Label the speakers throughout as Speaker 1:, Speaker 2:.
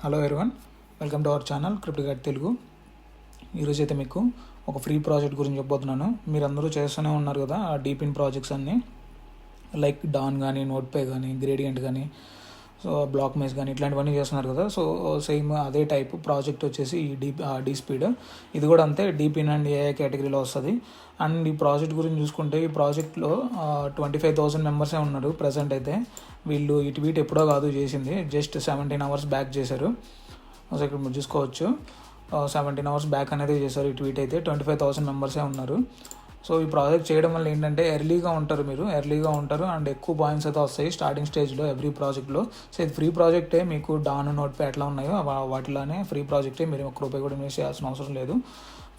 Speaker 1: Hello everyone, welcome to our channel crypto guide Telugu. ఈరోజు అయితే మీకు ఒక ఫ్రీ ప్రాజెక్ట్ గురించి చెప్పబోతున్నాను. మీరు అందరూ చేస్తూనే ఉన్నారు కదా ఆ డీపిన్ ప్రాజెక్ట్స్ అన్నీ, లైక్ డాన్ కానీ, నోట్పే కానీ, గ్రేడియంట్ కానీ, సో బ్లాక్ మేస్ కానీ ఇట్లాంటివన్నీ చేస్తున్నారు కదా. సో సేమ్ అదే టైప్ ప్రాజెక్ట్ వచ్చేసి ఈ డీ స్పీడ్, ఇది కూడా అంతే డీపిన్ అండ్ ఏఐ కేటగిరీలో వస్తుంది. అండ్ ఈ ప్రాజెక్ట్ గురించి చూసుకుంటే ఈ ప్రాజెక్ట్లో 25,000 మెంబర్సే ఉన్నారు ప్రజెంట్ అయితే. వీళ్ళు వీటి ఎప్పుడో కాదు చేసింది, జస్ట్ 17 hours బ్యాక్ చేశారు. సో ఇక్కడ మీరు చూసుకోవచ్చు 17 hours బ్యాక్ అనేది చేశారు. ఈ ట్వీట్ అయితే 25,000 మెంబర్సే ఉన్నారు. సో ఈ ప్రాజెక్ట్ చేయడం వల్ల ఏంటంటే ఎర్లీగా ఉంటారు అండ్ ఎక్కువ పాయింట్స్ అయితే వస్తాయి స్టార్టింగ్ స్టేజ్లో ఎవ్రీ ప్రాజెక్ట్లో. సో ఇది ఫ్రీ ప్రాజెక్టే, మీకు డాన్, నోట్పే ఎట్లా ఉన్నాయో వాటిలోనే ఫ్రీ ప్రాజెక్టే. మీరు ఒక్క రూపాయి కూడా ఇన్వెస్ట్ చేయాల్సిన అవసరం లేదు.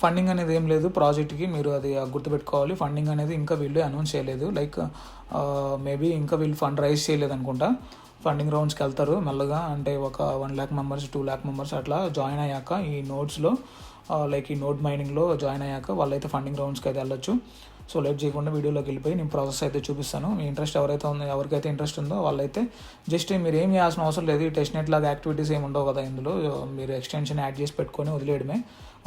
Speaker 1: ఫండింగ్ అనేది ఏం లేదు ప్రాజెక్ట్కి, మీరు అది గుర్తుపెట్టుకోవాలి. ఫండింగ్ అనేది ఇంకా వీళ్ళు అనౌన్స్ చేయలేదు, లైక్ మేబీ ఇంకా వీళ్ళు ఫండ్ రైజ్ చేయలేదు అనుకుంటా. ఫండింగ్ రౌండ్స్కి వెళ్తారు మెల్లగా, అంటే ఒక 1 lakh మెంబర్స్, 2 lakh మెంబర్స్ అట్లా జాయిన్ అయ్యాక ఈ నోడ్స్లో, లైక్ ఈ నోడ్ మైనింగ్లో జాయిన్ అయ్యాక వాళ్ళైతే ఫండింగ్ రౌండ్స్కి అయితే వెళ్ళొచ్చు. సో లేట్ చేయకుండా వీడియోలోకి వెళ్ళిపోయి నేను ప్రాసెస్ అయితే చూపిస్తాను. మీ ఇంట్రెస్ట్ ఎవరికైతే ఇంట్రెస్ట్ ఉందో వాళ్ళైతే జస్ట్ మీరు ఏం చేయాల్సిన అవసరం లేదు. ఈ టెస్ట్ నెట్ లాగా యాక్టివిటీస్ ఏమి ఉండవు కదా ఇందులో. మీరు ఎక్స్టెన్షన్ యాడ్ చేసి పెట్టుకొని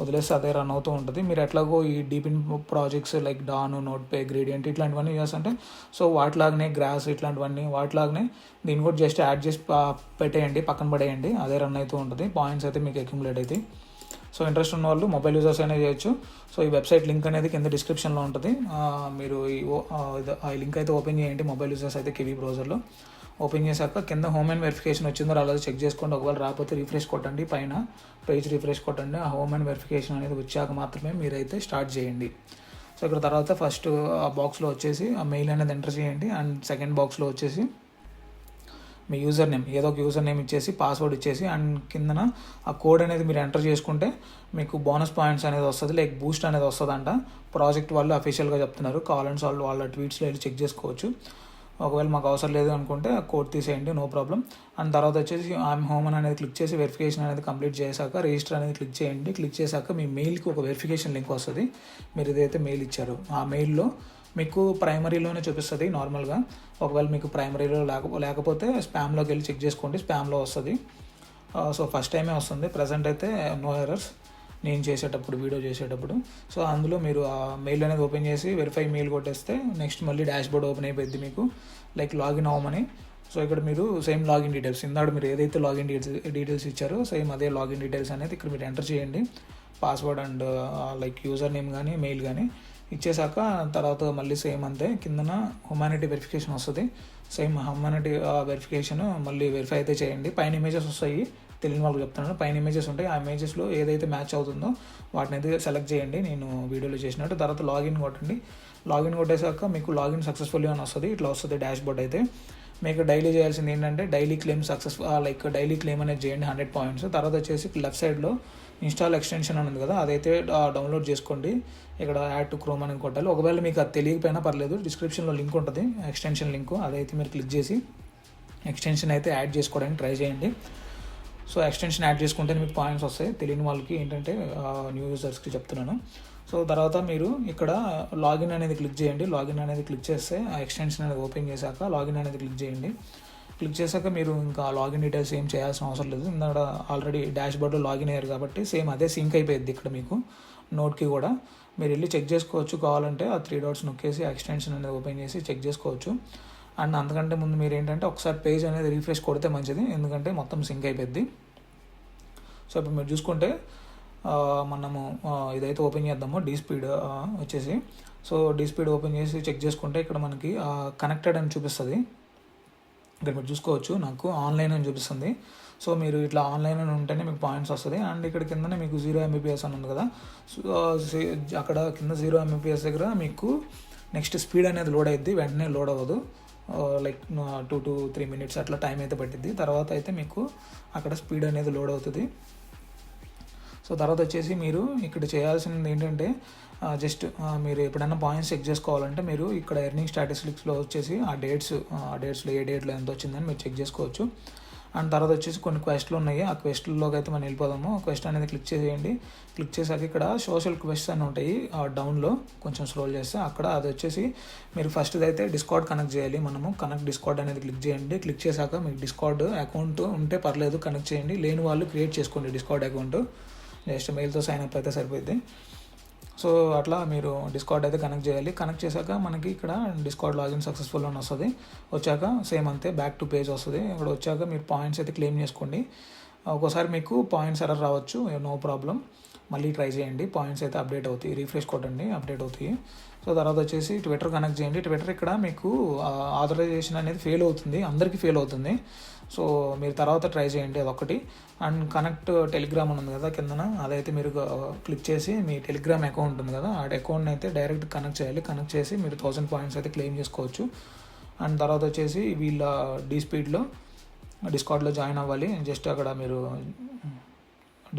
Speaker 1: వదిలేస్తే అదే రన్ అవుతూ ఉంటుంది. మీరు ఎట్లాగో ఈ డీపిన్ ప్రాజెక్ట్స్ లైక్ డాన్, నోట్పే, గ్రేడియంట్ ఇట్లాంటివన్నీ చేస్తుంటే, సో వాటిలాగానే గ్రాస్ ఇట్లాంటివన్నీ వాటిలాగానే దీన్ని కూడా జస్ట్ యాడ్ చేసి పెట్టేయండి, పక్కన పడేయండి, అదే రన్ అవుతూ ఉంటుంది. పాయింట్స్ అయితే మీకు అక్యుములేట్ అవుతాయి. సో ఇంట్రెస్ట్ ఉన్న వాళ్ళు మొబైల్ యూజర్స్ అయినా చేయొచ్చు. సో ఈ వెబ్సైట్ లింక్ అనేది కింద డిస్క్రిప్షన్లో ఉంటుంది. మీరు ఈ లింక్ అయితే ఓపెన్ చేయండి. మొబైల్ యూజర్స్ అయితే కివీ బ్రౌజర్లో ఓపెన్ చేశాక కింద హోమ్ అండ్ వెరిఫికేషన్ వచ్చిందో అలాగే చెక్ చేసుకోండి. ఒకవేళ రాకపోతే రిఫ్రెష్ కొట్టండి, పైన పేజ్ రిఫ్రెష్ కొట్టండి. ఆ హోమ్ అండ్ వెరిఫికేషన్ అనేది వచ్చాక మాత్రమే మీరైతే స్టార్ట్ చేయండి. సో ఇక్కడ తర్వాత ఫస్ట్ ఆ బాక్స్లో వచ్చేసి ఆ మెయిల్ అనేది ఎంటర్ చేయండి. అండ్ సెకండ్ బాక్స్లో వచ్చేసి మీ యూజర్ నేమ్, ఏదో ఒక యూజర్ నేమ్ ఇచ్చేసి పాస్వర్డ్ ఇచ్చేసి అండ్ కిందన ఆ కోడ్ అనేది మీరు ఎంటర్ చేసుకుంటే మీకు బోనస్ పాయింట్స్ అనేది వస్తుంది, లైక్ బూస్ట్ అనేది వస్తుందంట. ప్రాజెక్ట్ వాళ్ళు అఫీషియల్గా చెప్తున్నారు, కావాలని వాళ్ళ ట్వీట్స్లో వెళ్ళి చెక్ చేసుకోవచ్చు. ఒకవేళ మాకు అవసరం లేదు అనుకుంటే ఆ కోడ్ తీసేయండి, నో ప్రాబ్లం. అండ్ తర్వాత వచ్చేసి ఐఎమ్ హోమ్ అనేది క్లిక్ చేసి వెరిఫికేషన్ అనేది కంప్లీట్ చేశాక రిజిస్టర్ అనేది క్లిక్ చేయండి. క్లిక్ చేశాక మీ మెయిల్కి ఒక వెరిఫికేషన్ లింక్ వస్తుంది. మీరు ఏదైతే మెయిల్ ఇచ్చారో ఆ మెయిల్లో మీకు ప్రైమరీలోనే చూపిస్తుంది నార్మల్గా. ఒకవేళ మీకు ప్రైమరీలో లేకపోతే స్పామ్లోకి వెళ్ళి చెక్ చేసుకోండి, స్పామ్లో వస్తుంది. సో ఫస్ట్ టైమే వస్తుంది, ప్రజెంట్ అయితే నో ఎర్రర్స్ నేను వీడియో చేసేటప్పుడు. సో అందులో మీరు ఆ మెయిల్ అనేది ఓపెన్ చేసి వెరిఫై మెయిల్ కొట్టేస్తే నెక్స్ట్ మళ్ళీ డాష్ బోర్డ్ ఓపెన్ అయిపోయింది మీకు, లైక్ లాగిన్ అవ్వమని. సో ఇక్కడ మీరు సేమ్ లాగిన్ డీటెయిల్స్, ఇందాక మీరు ఏదైతే లాగిన్ డీటెయిల్స్ ఇచ్చారో సేమ్ అదే లాగిన్ డీటెయిల్స్ అనేది ఇక్కడ మీరు ఎంటర్ చేయండి. Password and like user name కానీ మెయిల్ కానీ ఇచ్చేసాక తర్వాత మళ్ళీ సేమ్ అంతే కిందన హ్యుమానిటీ వెరిఫికేషన్ వస్తుంది. సేమ్ హ్యుమానిటీ వెరిఫికేషన్ మళ్ళీ వెరిఫై అయితే చేయండి. పైన ఇమేజెస్ వస్తాయి, తెలియని వాళ్ళకి చెప్తున్నాను. పైన ఇమేజెస్ ఉంటాయి, ఆ ఇమేజెస్లో ఏదైతే మ్యాచ్ అవుతుందో వాటిని అయితే సెలెక్ట్ చేయండి, నేను వీడియోలో చేసినట్టు. తర్వాత లాగిన్ కొట్టండి. లాగిన్ కొట్టేసాక మీకు లాగిన్ సక్సెస్ఫుల్లీ అని వస్తుంది, ఇట్లా వస్తుంది డాష్ బోర్డ్ అయితే. మీకు డైలీ చేయాల్సింది ఏంటంటే daily claim like daily claim అనేది చేయండి 100 points. తర్వాత వచ్చేసి లెఫ్ట్ సైడ్లో ఇన్స్టాల్ ఎక్స్టెన్షన్ అని ఉంది కదా, అదైతే డౌన్లోడ్ చేసుకోండి. ఇక్కడ యాడ్ టు క్రోమ్ అని కొట్టాలి. ఒకవేళ మీకు అది తెలియకపోయినా పర్లేదు, డిస్క్రిప్షన్లో లింక్ ఉంటుంది ఎక్స్టెన్షన్ లింక్, అదైతే మీరు క్లిక్ చేసి ఎక్స్టెన్షన్ అయితే యాడ్ చేసుకోవడానికి ట్రై చేయండి. సో ఎక్స్టెన్షన్ యాడ్ చేసుకుంటే మీకు పాయింట్స్ వస్తాయి. తెలియని వాళ్ళకి ఏంటంటే న్యూ యూజర్స్కి చెప్తున్నాను. సో తర్వాత మీరు ఇక్కడ లాగిన్ అనేది క్లిక్ చేయండి. లాగిన్ అనేది క్లిక్ చేస్తే ఆ ఎక్స్టెన్షన్ అనేది ఓపెన్ చేశాక లాగిన్ అనేది క్లిక్ చేయండి. క్లిక్ చేశాక మీరు ఇంకా లాగిన్ డీటెయిల్స్ ఏం చేయాల్సిన అవసరం లేదు. ఇందాక ఆల్రెడీ డాష్ బోర్డ్లో లాగిన్ అయ్యారు కాబట్టి సేమ్ అదే సింక్ అయిపోయింది ఇక్కడ మీకు నోట్కి కూడా. మీరు వెళ్ళి చెక్ చేసుకోవచ్చు, కావాలంటే ఆ 3 dots నొక్కేసి ఎక్స్టెన్షన్ అనేది ఓపెన్ చేసి చెక్ చేసుకోవచ్చు. అండ్ అంతకంటే ముందు మీరు ఏంటంటే ఒకసారి పేజ్ అనేది రీఫ్రెష్ కొడితే మంచిది, ఎందుకంటే మొత్తం సింక్ అయిపోద్ది. సో ఇప్పుడు మీరు చూసుకుంటే మనము ఇదైతే ఓపెన్ చేద్దాము డీ స్పీడ్ వచ్చేసి. సో డీ స్పీడ్ ఓపెన్ చేసి చెక్ చేసుకుంటే ఇక్కడ మనకి కనెక్టెడ్ అని చూపిస్తుంది. ఇక్కడ మీరు చూసుకోవచ్చు నాకు ఆన్లైన్ అని చూపిస్తుంది. సో మీరు ఇట్లా ఆన్లైన్ అని ఉంటేనే మీకు పాయింట్స్ వస్తుంది. అండ్ ఇక్కడ కిందనే మీకు 0 Mbps అని ఉంది కదా, సో అక్కడ కింద 0 Mbps దగ్గర మీకు నెక్స్ట్ స్పీడ్ అనేది లోడ్ అవుద్ది, వెంటనే లోడ్ అవ్వదు, లైక్ 2 to 3 minutes అట్లా టైం అయితే పట్టిద్ది. తర్వాత అయితే మీకు అక్కడ స్పీడ్ అనేది లోడ్ అవుతుంది. సో తర్వాత వచ్చేసి మీరు ఇక్కడ చేయాల్సింది ఏంటంటే జస్ట్ మీరు ఎప్పుడైనా పాయింట్స్ చెక్ చేసుకోవాలంటే మీరు ఇక్కడ ఎర్నింగ్ స్టాటిస్టిక్స్లో వచ్చేసి ఆ డేట్స్లో ఏ డేట్లో ఎంత వచ్చిందని మీరు చెక్ చేసుకోవచ్చు. అండ్ తర్వాత వచ్చేసి కొన్ని క్వెస్ట్లు ఉన్నాయి, ఆ క్వెస్ట్లలోకి అయితే మనం వెళ్ళిపోదాము. క్వెస్ట్ అనేది క్లిక్ చేసేయండి. క్లిక్ చేసాక ఇక్కడ సోషల్ క్వెస్ట్ అని ఉంటాయి డౌన్లో కొంచెం స్క్రోల్ చేస్తే అక్కడ అది వచ్చేసి మీరు ఫస్ట్ అయితే డిస్కార్డ్ కనెక్ట్ చేయాలి. మనము కనెక్ట్ డిస్కార్డ్ అనేది క్లిక్ చేయండి. క్లిక్ చేశాక మీకు డిస్కార్డ్ అకౌంట్ ఉంటే పర్లేదు కనెక్ట్ చేయండి, లేని వాళ్ళు క్రియేట్ చేసుకోండి డిస్కార్డ్ అకౌంట్. జస్ట్ మెయిల్తో సైన్ అప్ అయితే సరిపోద్ది. సో అట్లా మీరు డిస్కార్డ్ అయితే కనెక్ట్ చేయాలి. కనెక్ట్ చేశాక మనకి ఇక్కడ డిస్కార్డ్ లాగిన్ సక్సెస్ఫుల్ అని వస్తుంది. వచ్చాక సేమ్ అంతే బ్యాక్ టు పేజ్ వస్తుంది. ఇక్కడ వచ్చాక మీరు పాయింట్స్ అయితే క్లెయిమ్ చేసుకోండి. ఒక్కోసారి మీకు పాయింట్స్ ఎర్రర్ రావచ్చు, నో ప్రాబ్లం, మళ్ళీ ట్రై చేయండి. పాయింట్స్ అయితే అప్డేట్ అవుతాయి, రిఫ్రెష్ కొట్టండి, అప్డేట్ అవుతాయి. సో తర్వాత వచ్చేసి ట్విట్టర్ కనెక్ట్ చేయండి. ట్విట్టర్ ఇక్కడ మీకు ఆథరైజేషన్ అనేది ఫెయిల్ అవుతుంది, అందరికీ ఫెయిల్ అవుతుంది. సో మీరు తర్వాత ట్రై చేయండి అదొకటి. అండ్ కనెక్ట్ టెలిగ్రామ్ అని ఉంది కదా కిందన, అదైతే మీరు క్లిక్ చేసి మీ టెలిగ్రామ్ అకౌంట్ ఉంది కదా, ఆ అకౌంట్ని అయితే డైరెక్ట్ కనెక్ట్ చేయాలి. కనెక్ట్ చేసి మీరు 1000 పాయింట్స్ అయితే క్లెయిమ్ చేసుకోవచ్చు. అండ్ తర్వాత వచ్చేసి వీళ్ళ స్పీడ్లో డిస్కార్డ్లో జాయిన్ అవ్వాలి. జస్ట్ అక్కడ మీరు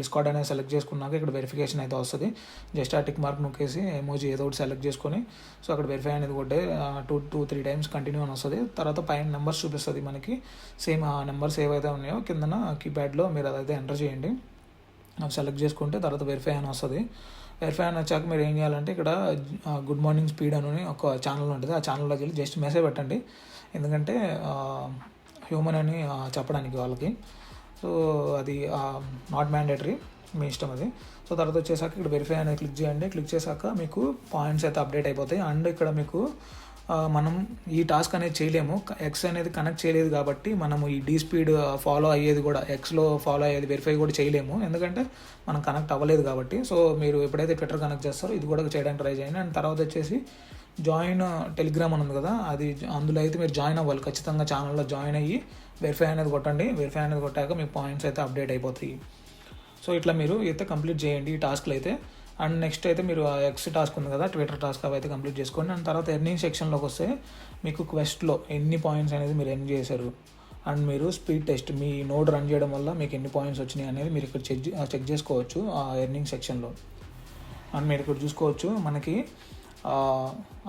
Speaker 1: డిస్కార్డ్ అనేది సెలెక్ట్ చేసుకున్నాక ఇక్కడ వెరిఫికేషన్ అయితే వస్తుంది. జస్ట్ ఆ టిక్ మార్క్ నొక్కేసి ఎమోజీ ఏదో ఒకటి సెలెక్ట్ చేసుకొని సో అక్కడ వెరిఫై అనేది కొట్టే 2-3 టైమ్స్ కంటిన్యూ అని వస్తుంది. తర్వాత పైన నెంబర్స్ చూపిస్తుంది మనకి, సేమ్ ఆ నెంబర్స్ ఏవైతే ఉన్నాయో కిందన కీప్యాడ్లో మీరు అదైతే ఎంటర్ చేయండి. అవి సెలెక్ట్ చేసుకుంటే తర్వాత వెరిఫై అని వస్తుంది. వెరిఫై అని వచ్చాక మీరు ఏం చేయాలంటే ఇక్కడ గుడ్ మార్నింగ్ స్పీడ్ అని ఒక ఛానల్ ఉంటుంది, ఆ ఛానల్లోకి వెళ్ళి జస్ట్ మెసేజ్ పెట్టండి. ఎందుకంటే హ్యూమన్ అని చెప్పడానికి వాళ్ళకి. సో అది నాట్ మ్యాండేటరీ, మీ ఇష్టం అది. సో తర్వాత వచ్చేసాక ఇక్కడ వెరిఫై అనేది క్లిక్ చేయండి. క్లిక్ చేశాక మీకు పాయింట్స్ అయితే అప్డేట్ అయిపోతాయి. అండ్ ఇక్కడ మీకు మనం ఈ టాస్క్ అనేది చేయలేము, ఎక్స్ అనేది కనెక్ట్ చేయలేదు కాబట్టి మనము ఈ స్పీడ్ ఫాలో అయ్యేది కూడా, ఎక్స్లో ఫాలో అయ్యేది వెరిఫై కూడా చేయలేము, ఎందుకంటే మనం కనెక్ట్ అవ్వలేదు కాబట్టి. సో మీరు ఎప్పుడైతే ట్విట్టర్ కనెక్ట్ చేస్తారో ఇది కూడా చేయడానికి ట్రై చేయండి. అండ్ తర్వాత వచ్చేసి జాయిన్ టెలిగ్రామ్ అని ఉంది కదా, అది అందులో అయితే మీరు జాయిన్ అవ్వాలి ఖచ్చితంగా. ఛానల్లో జాయిన్ అయ్యి వెరిఫై అనేది కొట్టండి. వెరిఫై అనేది కొట్టాక మీ పాయింట్స్ అయితే అప్డేట్ అయిపోతాయి. సో ఇట్లా మీరు అయితే కంప్లీట్ చేయండి ఈ టాస్క్లు అయితే. అండ్ నెక్స్ట్ అయితే మీరు ఆ ఎక్స్ టాస్క్ ఉంది కదా, ట్విట్టర్ టాస్క్ అవి అయితే కంప్లీట్ చేసుకోండి. అండ్ తర్వాత ఎర్నింగ్ సెక్షన్లోకి వస్తే మీకు క్వెస్ట్లో ఎన్ని పాయింట్స్ అనేది మీరు ఎర్న్ చేశారు, అండ్ మీరు స్పీడ్ టెస్ట్ మీ నోడ్ రన్ చేయడం వల్ల మీకు ఎన్ని పాయింట్స్ వచ్చినాయి అనేది మీరు ఇక్కడ చెక్ చేసుకోవచ్చు ఆ ఎర్నింగ్ సెక్షన్లో. అండ్ మీరు ఇక్కడ చూసుకోవచ్చు మనకి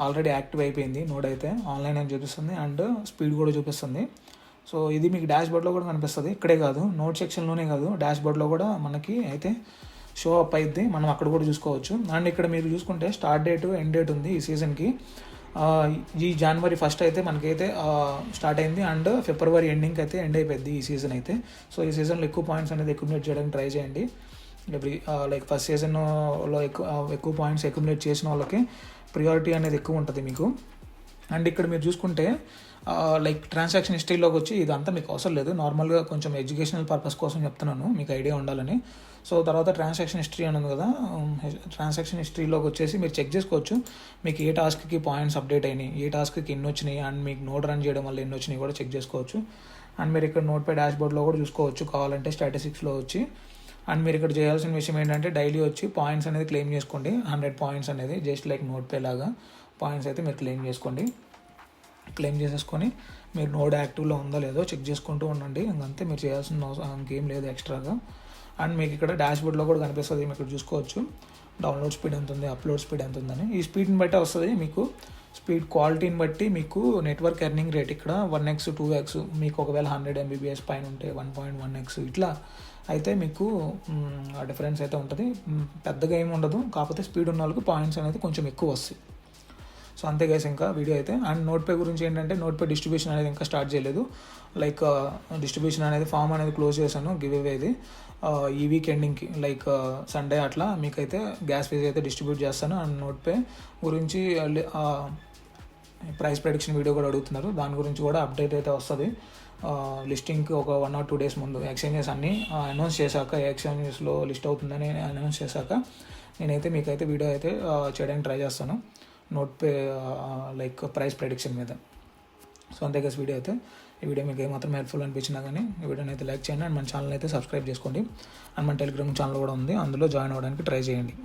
Speaker 1: ఆల్రెడీ యాక్టివ్ అయిపోయింది నోడ్ అయితే, ఆన్లైన్ అని చూపిస్తుంది అండ్ స్పీడ్ కూడా చూపిస్తుంది. సో ఇది మీకు డాష్బోర్డ్లో కూడా కనిపిస్తుంది, ఇక్కడే కాదు నోట్ సెక్షన్లోనే కాదు డాష్బోర్డ్లో కూడా మనకి అయితే షో అప్ అయింది, మనం అక్కడ కూడా చూసుకోవచ్చు. అండ్ ఇక్కడ మీరు చూసుకుంటే స్టార్ట్ డేట్ ఎండ్ డేట్ ఉంది ఈ సీజన్కి. ఈ జనవరి 1 అయితే మనకైతే స్టార్ట్ అయింది అండ్ ఫిబ్రవరి ఎండింగ్కి అయితే ఎండ్ అయిపోయింది ఈ సీజన్ అయితే. సో ఈ సీజన్లో ఎక్కువ పాయింట్స్ అనేది అక్యుములేట్ చేయడానికి ట్రై చేయండి. లైక్ ఫస్ట్ సీజన్లో ఎక్కువ పాయింట్స్ అక్యుములేట్ చేసిన వాళ్ళకి ప్రియారిటీ అనేది ఎక్కువ ఉంటుంది మీకు. అండ్ ఇక్కడ మీరు చూసుకుంటే లైక్ ట్రాన్సాక్షన్ హిస్టరీలోకి వచ్చి ఇదంతా మీకు అవసరం లేదు, నార్మల్గా కొంచెం ఎడ్యుకేషనల్ పర్పస్ కోసం చెప్తున్నాను, మీకు ఐడియా ఉండాలని. సో తర్వాత ట్రాన్సాక్షన్ హిస్టరీ అని ఉంది కదా, ట్రాన్సాక్షన్ హిస్టరీలోకి వచ్చేసి మీరు చెక్ చేసుకోవచ్చు మీకు ఏ టాస్క్కి పాయింట్స్ అప్డేట్ అయినాయి, ఏ టాస్క్కి ఎన్ని వచ్చినాయి, అండ్ మీకు నోట్ రన్ చేయడం వల్ల ఎన్ని వచ్చినాయి కూడా చెక్ చేసుకోవచ్చు. అండ్ మీరు ఇక్కడ నోట్ పై డాష్బోర్డ్లో కూడా చూసుకోవచ్చు కావాలంటే స్టాటిస్టిక్స్లో వచ్చి. అండ్ మీరు ఇక్కడ చేయాల్సిన విషయం ఏంటంటే డైలీ వచ్చి పాయింట్స్ అనేది క్లెయిమ్ చేసుకోండి. 100 పాయింట్స్ అనేది జస్ట్ లైక్ నోట్ పే లాగా పాయింట్స్ అయితే మీరు క్లెయిమ్ చేసుకోండి. క్లెయిమ్ చేసేసుకొని మీరు నోడ్ యాక్టివ్లో ఉందో లేదో చెక్ చేసుకుంటూ ఉండండి. ఇంకంతే, మీరు చేయాల్సిన ఇంకేం లేదు ఎక్స్ట్రాగా. అండ్ మీకు ఇక్కడ డాష్బోర్డ్లో కూడా కనిపిస్తుంది, మీకు ఇక్కడ చూసుకోవచ్చు డౌన్లోడ్ స్పీడ్ ఎంత ఉంది, అప్లోడ్ స్పీడ్ ఎంత ఉందని. ఈ స్పీడ్ని బట్టి వస్తుంది మీకు స్పీడ్ క్వాలిటీని బట్టి మీకు నెట్వర్క్ ఎర్నింగ్ రేట్ ఇక్కడ 1x 2x, మీకు ఒకవేళ 100 MBPS పైన ఉంటే 1.1x ఇట్లా అయితే మీకు ఆ డిఫరెన్స్ అయితే ఉంటుంది. పెద్దగా ఏమి ఉండదు, కాకపోతే స్పీడ్ ఉన్న వాళ్ళకి పాయింట్స్ అనేది కొంచెం ఎక్కువ వస్తాయి. సో అంతే గైస్ ఇంకా వీడియో అయితే. అండ్ నోట్ పే గురించి ఏంటంటే నోట్ పే డిస్ట్రిబ్యూషన్ అనేది ఇంకా స్టార్ట్ చేయలేదు, లైక్ డిస్ట్రిబ్యూషన్ అనేది ఫామ్ అనేది క్లోజ్ చేశాను గివ్ అవేది ఈ వీక్ ఎండింగ్కి, లైక్ సండే అట్లా మీకైతే గ్యాస్ ఫీజ్ అయితే డిస్ట్రిబ్యూట్ చేస్తాను. అండ్ నోట్ పే గురించి ప్రైస్ ప్రెడిక్షన్ వీడియో కూడా అడుగుతున్నారు, దాని గురించి కూడా అప్డేట్ అయితే వస్తుంది లిస్టింగ్కి ఒక 1 or 2 days ముందు. ఎక్స్చేంజెస్ అన్నీ అనౌన్స్ చేశాక, ఎక్స్చేంజెస్లో లిస్ట్ అవుతుందని అనౌన్స్ చేశాక నేనైతే మీకైతే వీడియో అయితే చేయడానికి ట్రై చేస్తాను note pay like price prediction మీద. సో అంతే కదా వీడియో అయితే. ఈ వీడియో మీకు ఏమాత్రం హెల్ప్ఫుల్ అనిపించినా కానీ ఈ వీడియోని అయితే లైక్ చేయండి అండ్ మన ఛానల్ అయితే సబ్స్క్రైబ్ చేసుకోండి. అండ్ మన టెలిగ్రామ్ ఛానల్ కూడా ఉంది, అందులో జాయిన్ అవ్వడానికి ట్రై చేయండి.